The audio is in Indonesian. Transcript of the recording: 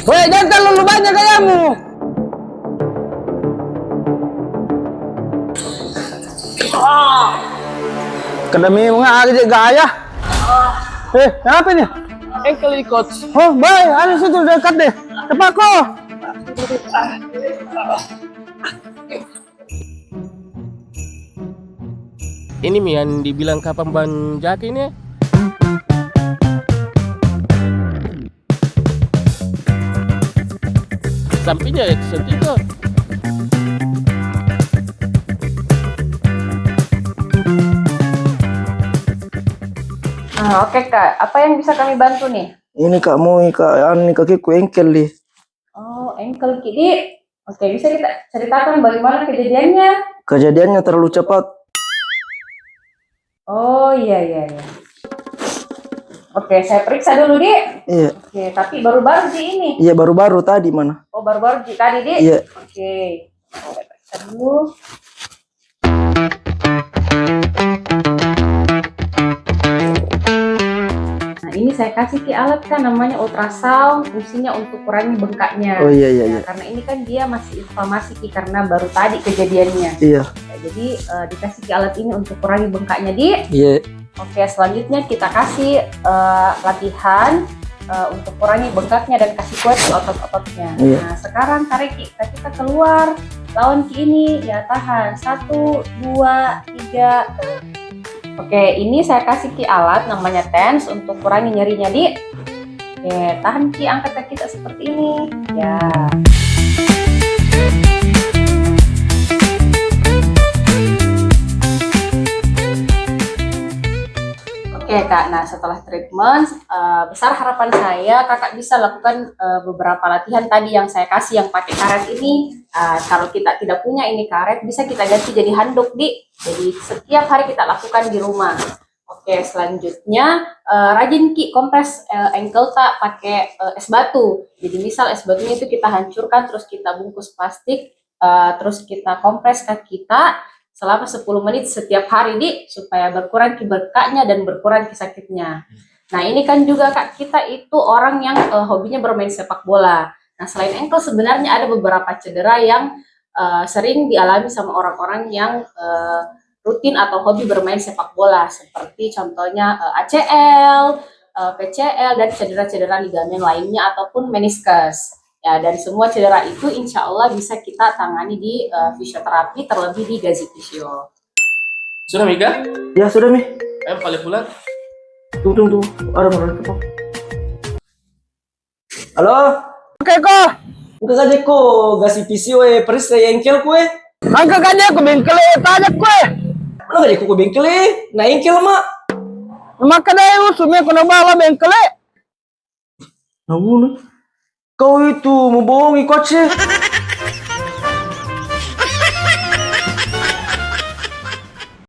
Weh, jangan terlalu banyak gayamu. Kedemi mga aja gaya. Kenapa ini? Ankle ikut. Oh, baik, ada situ dekat deh. Cepat kok. Ini Mi yang dibilang kapan ban jaki ini? Sampingnya itu. Oke Kak, apa yang bisa kami bantu nih? Ini Kak, mau kakiku engkel nih. Oh, ankle kiri. Oke, bisa kita ceritakan bagaimana kejadiannya? Kejadiannya terlalu cepat. Oh iya. Oke, saya periksa dulu, Dik. Iya. Oke, tapi baru-baru Dik ini. Iya, baru-baru tadi mana? Oh, baru-baru Dik tadi, Dik? Iya. Oke. Saya periksa dulu. Nah, ini saya kasih Ki alat kan namanya ultrasound, fungsinya untuk kurangi bengkaknya. Oh iya. Nah, karena ini kan dia masih inflamasi Ki karena baru tadi kejadiannya. Iya. Nah, jadi dikasih Ki alat ini untuk kurangi bengkaknya, Dik. Iya. Oke, selanjutnya kita kasih latihan untuk kurangi bengkaknya dan kasih kuat di otot-ototnya. Iya. Nah, sekarang tarik Ki, kita keluar, lawan Ki ini, ya tahan, 1, 2, 3. Oke, ini saya kasih Ki alat namanya TENS untuk kurangi nyerinya, Dik. Oke, tahan Ki, angkat kaki kita seperti ini, ya. Oke Kak, nah setelah treatment, besar harapan saya Kakak bisa lakukan beberapa latihan tadi yang saya kasih yang pakai karet ini. Kalau kita tidak punya ini karet, bisa kita ganti jadi handuk, Dik. Jadi setiap hari kita lakukan di rumah. Oke, selanjutnya rajin Ki kompres ankle tak pakai es batu. Jadi misal es batunya itu kita hancurkan, terus kita bungkus plastik, terus kita kompres kaki kita selama 10 menit setiap hari, Dik, supaya berkurang bengkaknya dan berkurang sakitnya. Nah, ini kan juga Kak, kita itu orang yang hobinya bermain sepak bola. Nah, selain ankle sebenarnya ada beberapa cedera yang sering dialami sama orang-orang yang rutin atau hobi bermain sepak bola, seperti contohnya ACL, PCL, dan cedera-cedera ligamen lainnya ataupun meniskus. Ya, dan semua cedera itu insya Allah bisa kita tangani di fisioterapi, terlebih di Gazi Fisio. Sudah Mika? Ya sudah Mi. Ayo balik pulang. Tunggu. Ada orang telepon. Halo. Oke kok. Enggak aja ko, gasi pisio perisa engkel kue. Angka kaja aku bengkel tanya kue. Mana aja ko bengkel na engkel mak. Maka deh usumnya kena bala bengkel. Namun kau itu membohongi coach.